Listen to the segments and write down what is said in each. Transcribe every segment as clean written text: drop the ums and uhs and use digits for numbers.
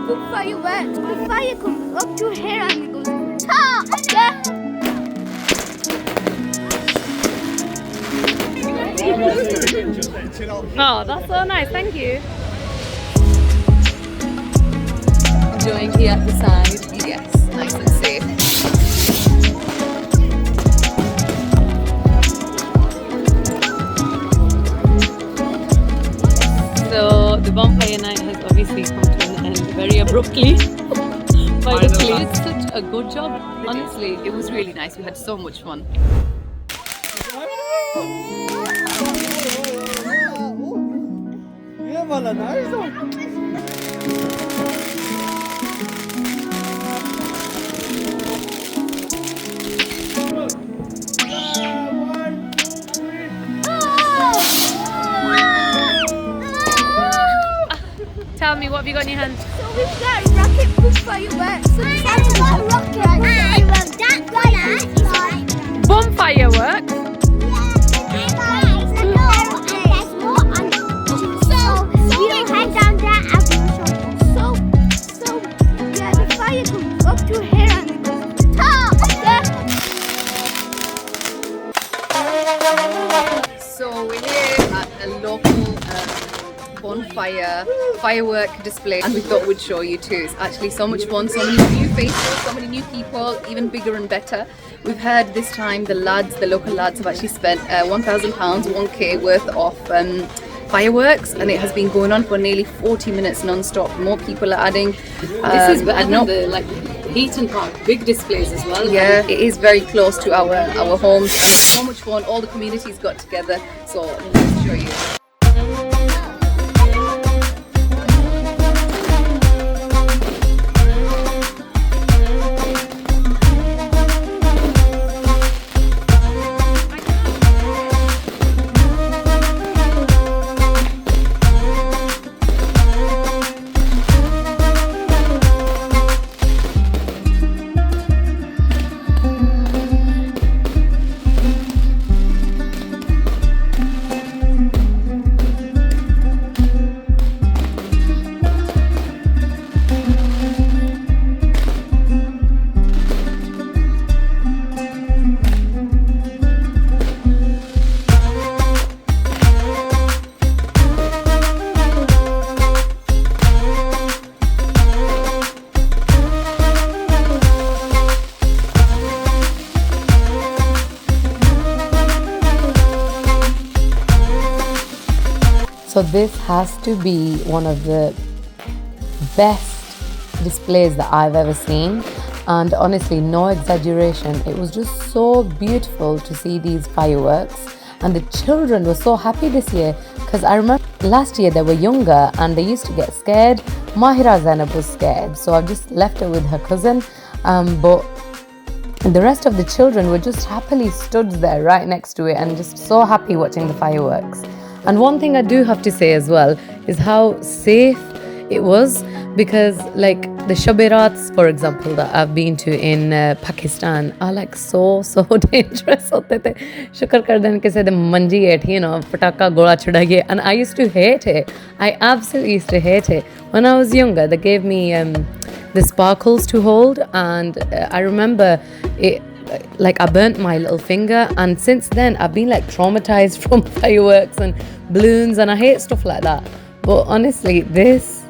the fireworks. The fire comes up to here and it goes ta! Yeah. Oh, that's so nice. Thank you. Enjoying here at the side. Yes, nice and safe. So the Bonfire Night has obviously come to an end very abruptly. But it's such a good job, honestly. It was really nice. We had so much fun. Tell me, what have you got in your hand? So we've got rocket proof fireworks. So the Santa's got a rocket. Bonfire work. The fire comes up to here and it goes ta! Yeah. So we're here at a local bonfire firework display, and we thought we'd show you too. It's actually so much fun, so many new faces, so many new people, even bigger and better. We've heard this time the local lads have actually spent £1,000, 1k worth of fireworks, and it has been going on for nearly 40 minutes non-stop. More people are adding. This is better than the Heaton Park, big displays as well. Yeah, it is very close to our homes. So much fun, all the communities got together, so let's show you. So this has to be one of the best displays that I've ever seen, and honestly, no exaggeration, it was just so beautiful to see these fireworks, and the children were so happy this year, because I remember last year they were younger and they used to get scared. Mahira Zainab was scared, so I've just left her with her cousin, but the rest of the children were just happily stood there right next to it and just so happy watching the fireworks. And one thing I do have to say as well is how safe it was, because like the Shaberats, for example, that I've been to in Pakistan are like so dangerous. Shukar kardan ke se manji et, you know, pataka gola chudaiye, and I used to hate it. I absolutely used to hate it. When I was younger, they gave me the sparkles to hold, and I remember it. Like I burnt my little finger, and since then I've been like traumatized from fireworks and balloons, and I hate stuff like that. But honestly, this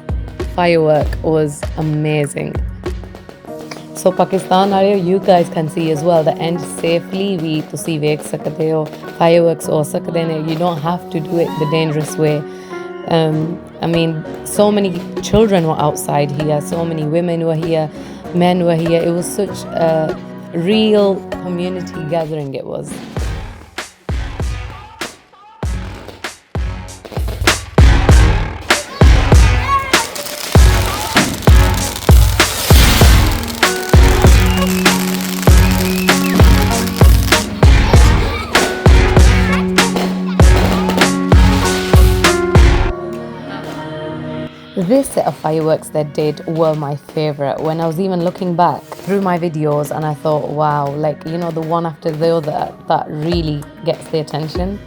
firework was amazing. So Pakistan area, you guys can see as well the end safely. We tusi vekh sakde ho, fireworks ho sakde ne. You don't have to do it the dangerous way. I mean, so many children were outside here, so many women were here, men were here. It was such a real community gathering it was. This set of fireworks they did were my favorite. When I was even looking back through my videos, and I thought, wow, like, you know, the one after the other, that really gets the attention.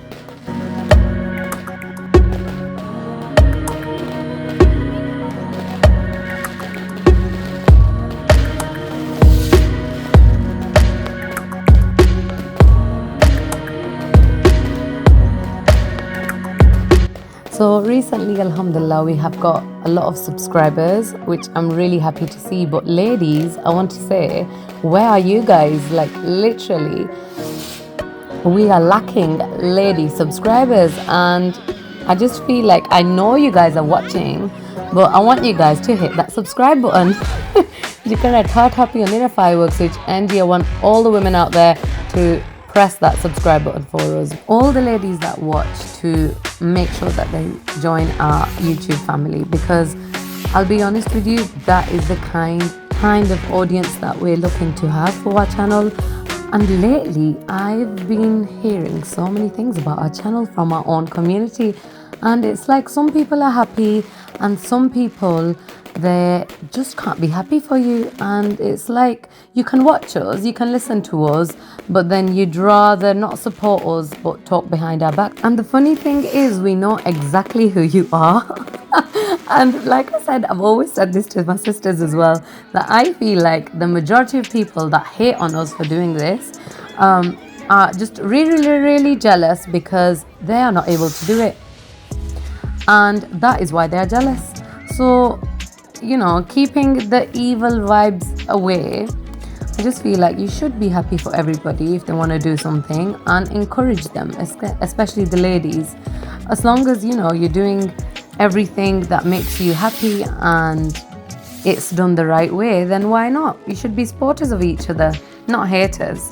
So recently, alhamdulillah, we have got a lot of subscribers, which I'm really happy to see. But ladies, I want to say, where are you guys? Like literally, we are lacking lady subscribers, and I just feel like I know you guys are watching, but I want you guys to hit that subscribe button. You can heart happy on the firework switch, and I want all the women out there to press that subscribe button for us. All the ladies that watch, to make sure that they join our YouTube family, because I'll be honest with you, that is the kind of audience that we're looking to have for our channel. And lately I've been hearing so many things about our channel from our own community, and it's like some people are happy and some people, they just can't be happy for you. And it's like, you can watch us, you can listen to us, but then you'd rather not support us but talk behind our back. And the funny thing is, we know exactly who you are. And like I said, I've always said this to my sisters as well, that I feel like the majority of people that hate on us for doing this are just really jealous because they are not able to do it, and that is why they are jealous. So, you know, keeping the evil vibes away, I just feel like you should be happy for everybody if they want to do something, and encourage them, especially the ladies. As long as, you know, you're doing everything that makes you happy and it's done the right way, then why not? You should be supporters of each other, not haters.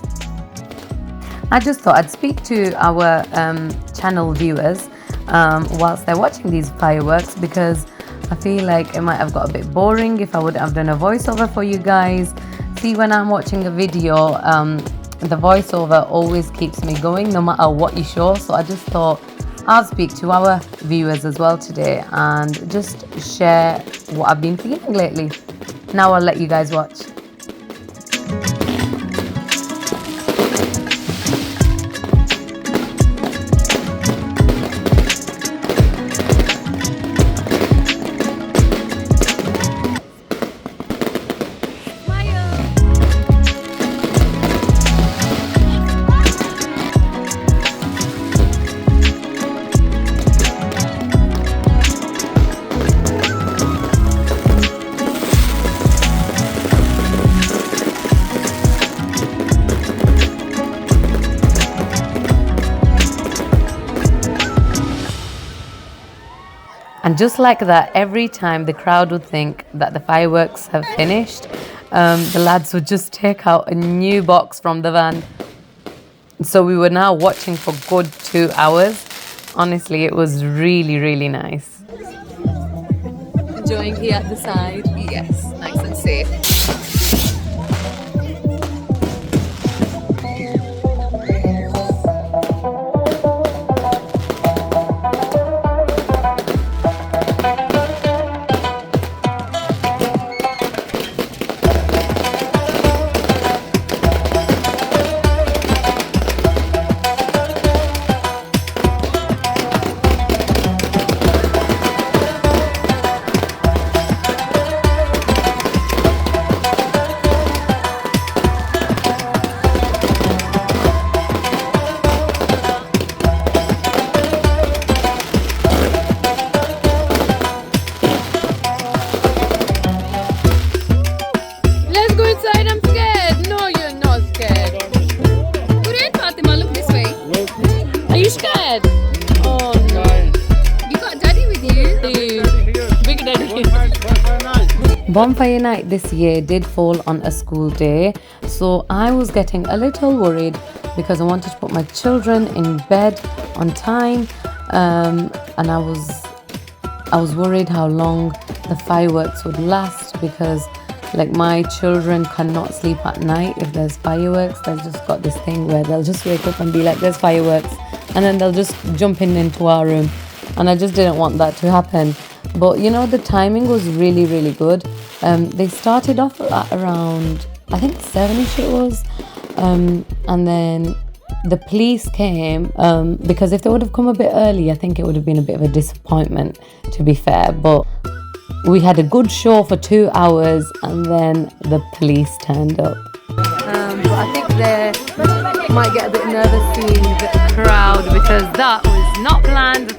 I just thought I'd speak to our channel viewers whilst they're watching these fireworks, because I feel like it might have got a bit boring if I would have done a voiceover for you guys. See, when I'm watching a video, the voiceover always keeps me going no matter what you show. So I just thought I'll speak to our viewers as well today and just share what I've been feeling lately. Now I'll let you guys watch. And just like that, every time the crowd would think that the fireworks have finished, the lads would just take out a new box from the van. So we were now watching for good 2 hours. Honestly, it was really nice. Enjoying here at the side. Yes, nice and safe. Bonfire Night this year did fall on a school day, so I was getting a little worried because I wanted to put my children in bed on time, and I was worried how long the fireworks would last, because like my children cannot sleep at night if there's fireworks. They've just got this thing where they'll just wake up and be like, there's fireworks, and then they'll just jump into our room, and I just didn't want that to happen. But you know, the timing was really good. They started off at around, I think 7ish it was, and then the police came, because if they would have come a bit early, I think it would have been a bit of a disappointment, to be fair. But we had a good show for 2 hours, and then the police turned up. But I think they might get a bit nervous seeing the crowd, because that was not planned,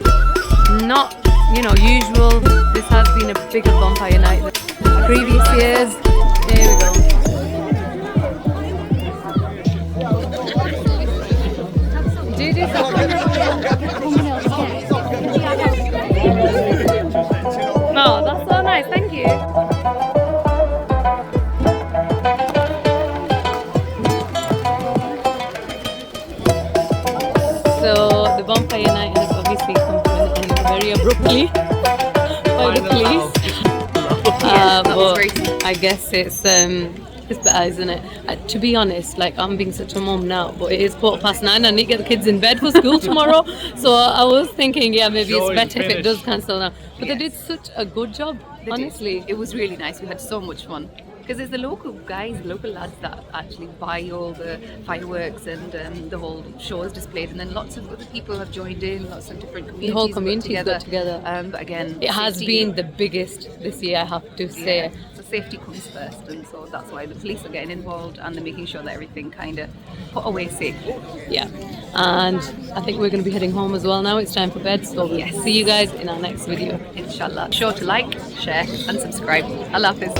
not, usual. This has been a bigger bonfire night than previous years. There we go. Oh, that's so nice. Thank you. So the bonfire night has obviously come to an end very abruptly by the police. That was very I guess it's better, isn't it? To be honest, like I'm being such a mom now, but it is 9:15. I need to get the kids in bed for school tomorrow. So I was thinking, yeah, maybe it's better if it does cancel now. But they did such a good job, honestly. It was really nice. We had so much fun. Because there's the local guys, the local lads that actually buy all the fireworks and the whole show is displayed, and then lots of other people have joined in, lots of different communities. The whole community got together. But again, It has safety- been the biggest this year, I have to say. Yeah, so safety comes first, and so that's why the police are getting involved and they're making sure that everything kind of put away safe. Yeah. And I think we're going to be heading home as well now. It's time for bed, so we'll see you guys in our next video. Inshallah. Sure to like, share, and subscribe. Allah Hafiz.